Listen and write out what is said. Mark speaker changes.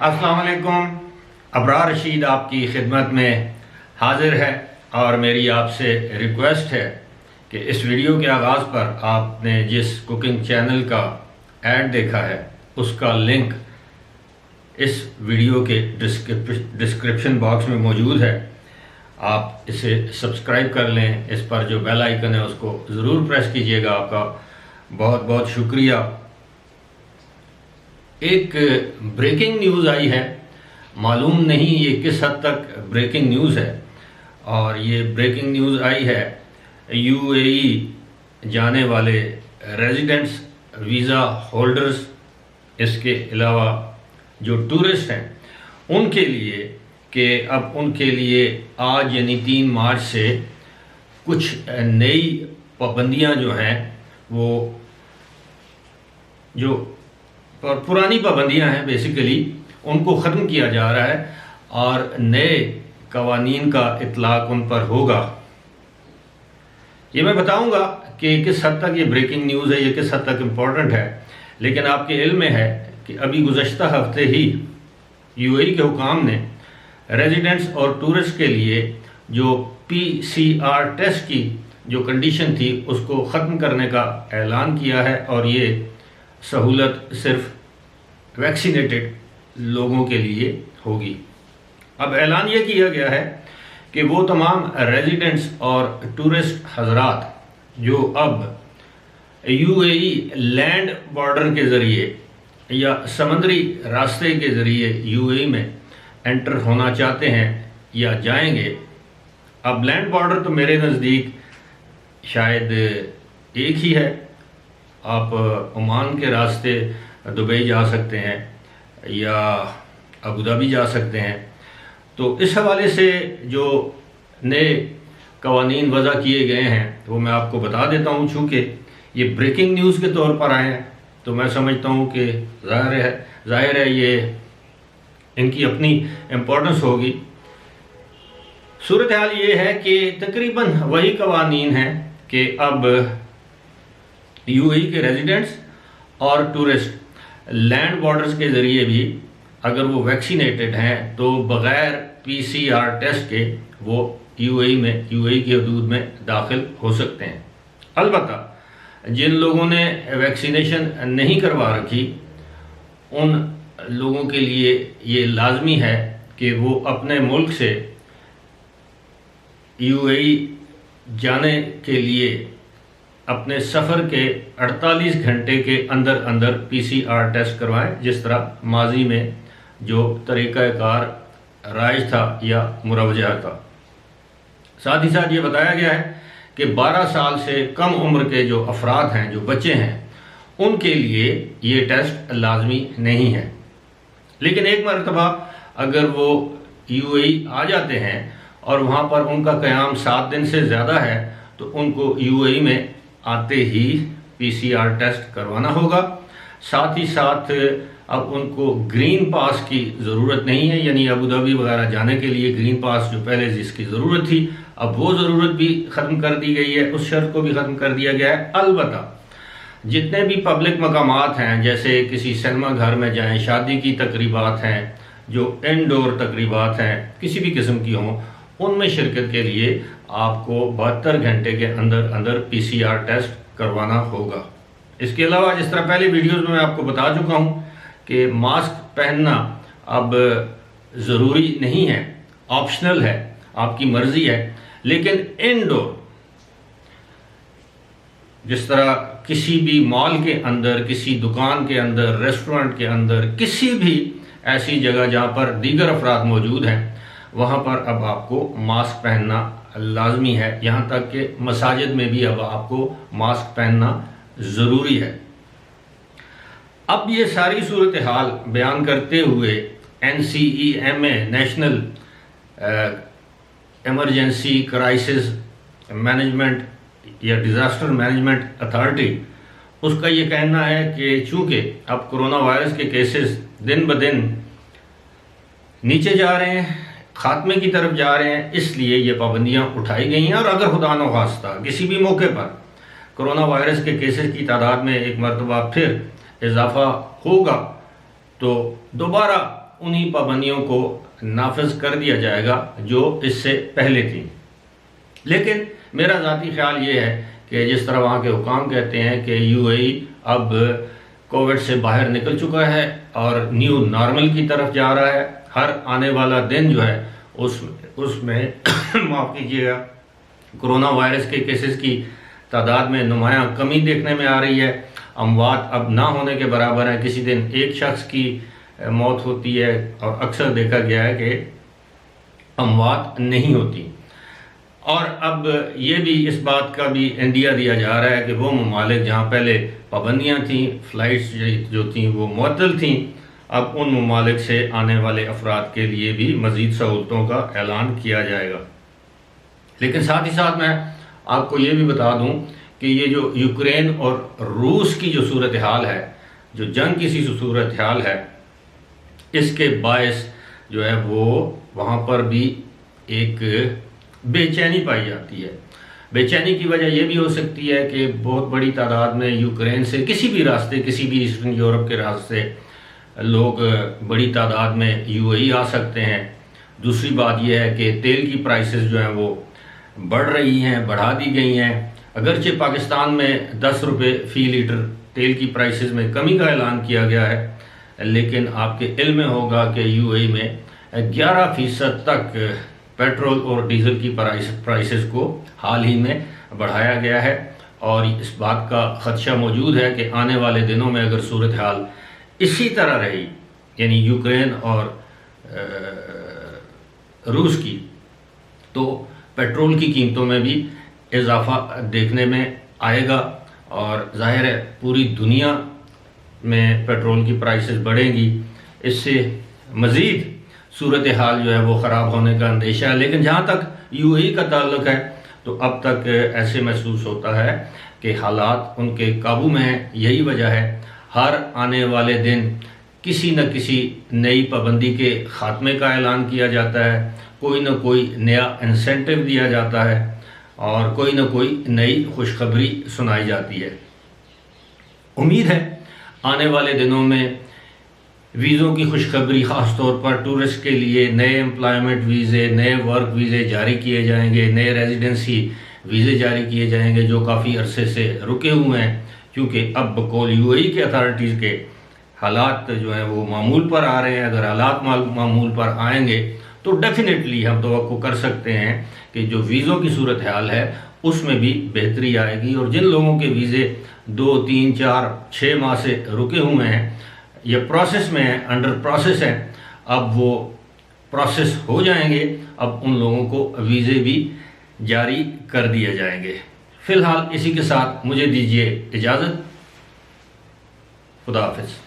Speaker 1: السلام علیکم. ابرار رشید آپ کی خدمت میں حاضر ہے اور میری آپ سے ریکویسٹ ہے کہ اس ویڈیو کے آغاز پر آپ نے جس کوکنگ چینل کا ایڈ دیکھا ہے اس کا لنک اس ویڈیو کے ڈسکرپشن باکس میں موجود ہے. آپ اسے سبسکرائب کر لیں. اس پر جو بیل آئیکن ہے اس کو ضرور پریس کیجئے گا. آپ کا بہت بہت شکریہ. ایک بریکنگ نیوز آئی ہے، معلوم نہیں یہ کس حد تک بریکنگ نیوز ہے، اور یہ بریکنگ نیوز آئی ہے یو اے ای جانے والے ریزیڈنٹس، ویزا ہولڈرز، اس کے علاوہ جو ٹورسٹ ہیں ان کے لیے، کہ اب ان کے لیے آج یعنی 3 مارچ سے کچھ نئی پابندیاں جو ہیں، وہ جو پرانی پابندیاں ہیں بیسیکلی ان کو ختم کیا جا رہا ہے اور نئے قوانین کا اطلاق ان پر ہوگا. یہ میں بتاؤں گا کہ کس حد تک یہ بریکنگ نیوز ہے، یہ کس حد تک امپورٹنٹ ہے. لیکن آپ کے علم میں ہے کہ ابھی گزشتہ ہفتے ہی یو اے ای کے حکام نے ریزیڈنٹس اور ٹورسٹ کے لیے جو PCR ٹیسٹ کی جو کنڈیشن تھی اس کو ختم کرنے کا اعلان کیا ہے، اور یہ سہولت صرف ویکسینیٹڈ لوگوں کے لیے ہوگی. اب اعلان یہ کیا گیا ہے کہ وہ تمام ریزیڈنٹس اور ٹورسٹ حضرات جو اب U A E land border کے ذریعے یا سمندری راستے کے ذریعے یو اے ای میں انٹر ہونا چاہتے ہیں یا جائیں گے. اب لینڈ بارڈر تو میرے نزدیک شاید ایک ہی ہے. آپ عمان کے راستے دبئی جا سکتے ہیں یا ابوظہبی جا سکتے ہیں. تو اس حوالے سے جو نئے قوانین وضع کیے گئے ہیں وہ میں آپ کو بتا دیتا ہوں. چونکہ یہ بریکنگ نیوز کے طور پر آئے ہیں تو میں سمجھتا ہوں کہ ظاہر ہے یہ ان کی اپنی امپورٹنس ہوگی. صورتحال یہ ہے کہ تقریباً وہی قوانین ہیں کہ اب یو اے ای کے ریزیڈنٹس اور ٹورسٹ لینڈ بارڈرز کے ذریعے بھی اگر وہ ویکسینیٹڈ ہیں تو بغیر PCR ٹیسٹ کے وہ یو اے ای کی حدود میں داخل ہو سکتے ہیں. البتہ جن لوگوں نے ویکسینیشن نہیں کروا رکھی ان لوگوں کے لیے یہ لازمی ہے کہ وہ اپنے ملک سے یو اے ای جانے کے لیے اپنے سفر کے 48 گھنٹے کے اندر PCR ٹیسٹ کروائیں، جس طرح ماضی میں جو طریقہ کار رائج تھا یا مروجہ تھا. ساتھ ہی ساتھ یہ بتایا گیا ہے کہ 12 سال سے کم عمر کے جو افراد ہیں، جو بچے ہیں، ان کے لیے یہ ٹیسٹ لازمی نہیں ہے. لیکن ایک مرتبہ اگر وہ یو اے ای آ جاتے ہیں اور وہاں پر ان کا قیام 7 دن سے زیادہ ہے تو ان کو یو اے ای میں آتے ہی PCR ٹیسٹ کروانا ہوگا. ساتھ ہی ساتھ اب ان کو گرین پاس کی ضرورت نہیں ہے، یعنی ابوظہبی وغیرہ جانے کے لیے گرین پاس جو پہلے جس کی ضرورت تھی اب وہ ضرورت بھی ختم کر دی گئی ہے، اس شرط کو بھی ختم کر دیا گیا ہے. البتہ جتنے بھی پبلک مقامات ہیں، جیسے کسی سینما گھر میں جائیں، شادی کی تقریبات ہیں، جو انڈور تقریبات ہیں کسی بھی قسم کی ہوں، ان میں شرکت کے لیے آپ کو 72 گھنٹے کے اندر PCR ٹیسٹ کروانا ہوگا. اس کے علاوہ جس طرح پہلے ویڈیوز میں آپ کو بتا چکا ہوں کہ ماسک پہننا اب ضروری نہیں ہے، آپشنل ہے، آپ کی مرضی ہے. لیکن انڈور جس طرح کسی بھی مال کے اندر، کسی دکان کے اندر، ریسٹورنٹ کے اندر، کسی بھی ایسی جگہ جہاں پر دیگر افراد موجود ہیں، وہاں پر اب آپ کو ماسک پہننا لازمی ہے. یہاں تک کہ مساجد میں بھی اب آپ کو ماسک پہننا ضروری ہے. اب یہ ساری صورتحال بیان کرتے ہوئے NCEMA national emergency crisis management یا ڈیزاسٹر مینجمنٹ اتھارٹی، اس کا یہ کہنا ہے کہ چونکہ اب کرونا وائرس کے کیسز دن بدن نیچے جا رہے ہیں، خاتمے کی طرف جا رہے ہیں، اس لیے یہ پابندیاں اٹھائی گئی ہیں. اور اگر خدا نخواستہ کسی بھی موقع پر کرونا وائرس کے کیسز کی تعداد میں ایک مرتبہ پھر اضافہ ہوگا تو دوبارہ انہی پابندیوں کو نافذ کر دیا جائے گا جو اس سے پہلے تھیں۔ لیکن میرا ذاتی خیال یہ ہے کہ جس طرح وہاں کے حکام کہتے ہیں کہ یو اے ای اب کووڈ سے باہر نکل چکا ہے اور نیو نارمل کی طرف جا رہا ہے، ہر آنے والا دن جو ہے اس میں معاف کیجیے گا کرونا وائرس کے کیسز کی تعداد میں نمایاں کمی دیکھنے میں آ رہی ہے، اموات اب نہ ہونے کے برابر ہیں، کسی دن ایک شخص کی موت ہوتی ہے اور اکثر دیکھا گیا ہے کہ اموات نہیں ہوتی۔ اور اب یہ بھی اس بات کا بھی انڈیا دیا جا رہا ہے کہ وہ ممالک جہاں پہلے پابندیاں تھیں، فلائٹس جو تھیں وہ معطل تھیں، اب ان ممالک سے آنے والے افراد کے لیے بھی مزید سہولتوں کا اعلان کیا جائے گا۔ لیکن ساتھ ہی ساتھ میں آپ کو یہ بھی بتا دوں کہ یہ جو یوکرین اور روس کی جو صورتحال ہے، جو جنگ کی سی صورتحال ہے، اس کے باعث جو ہے وہ وہاں پر بھی ایک بے چینی پائی جاتی ہے۔ بے چینی کی وجہ یہ بھی ہو سکتی ہے کہ بہت بڑی تعداد میں یوکرین سے کسی بھی راستے، کسی بھی ایسٹرن یورپ کے راستے لوگ بڑی تعداد میں یو اے ای آ سکتے ہیں۔ دوسری بات یہ ہے کہ تیل کی پرائسز جو ہیں وہ بڑھ رہی ہیں، بڑھا دی گئی ہیں، اگرچہ پاکستان میں 10 روپے فی لیٹر تیل کی پرائسز میں کمی کا اعلان کیا گیا ہے، لیکن آپ کے علم میں ہوگا کہ یو اے ای میں 11% تک پیٹرول اور ڈیزل کی پرائسز کو حال ہی میں بڑھایا گیا ہے، اور اس بات کا خدشہ موجود ہے کہ آنے والے دنوں میں اگر صورتحال اسی طرح رہی، یعنی یوکرین اور روس کی، تو پیٹرول کی قیمتوں میں بھی اضافہ دیکھنے میں آئے گا، اور ظاہر ہے پوری دنیا میں پیٹرول کی پرائسز بڑھیں گی، اس سے مزید صورتحال جو ہے وہ خراب ہونے کا اندیشہ ہے۔ لیکن جہاں تک یو اے ای کا تعلق ہے تو اب تک ایسے محسوس ہوتا ہے کہ حالات ان کے قابو میں ہیں۔ یہی وجہ ہے ہر آنے والے دن کسی نہ کسی نئی پابندی کے خاتمے کا اعلان کیا جاتا ہے، کوئی نہ کوئی نیا انسینٹیو دیا جاتا ہے، اور کوئی نہ کوئی نئی خوشخبری سنائی جاتی ہے۔ امید ہے آنے والے دنوں میں ویزوں کی خوشخبری، خاص طور پر ٹورسٹ کے لیے نئے امپلائمنٹ ویزے، نئے ورک ویزے جاری کیے جائیں گے، نئے ریزیڈنسی ویزے جاری کیے جائیں گے جو کافی عرصے سے رکے ہوئے ہیں، کیونکہ اب بقول یو اے ای کے اتھارٹیز کے حالات جو ہیں وہ معمول پر آ رہے ہیں۔ اگر حالات معمول پر آئیں گے تو ڈیفینیٹلی ہم توقع کر سکتے ہیں کہ جو ویزوں کی صورتحال ہے اس میں بھی بہتری آئے گی، اور جن لوگوں کے ویزے 2، 3، 4، 6 ماہ سے رکے ہوئے ہیں یا پروسیس میں ہیں، انڈر پروسیس ہیں، اب وہ پروسیس ہو جائیں گے، اب ان لوگوں کو ویزے بھی جاری کر دیے جائیں گے۔ فی الحال اسی کے ساتھ مجھے دیجیے اجازت، خدا حافظ۔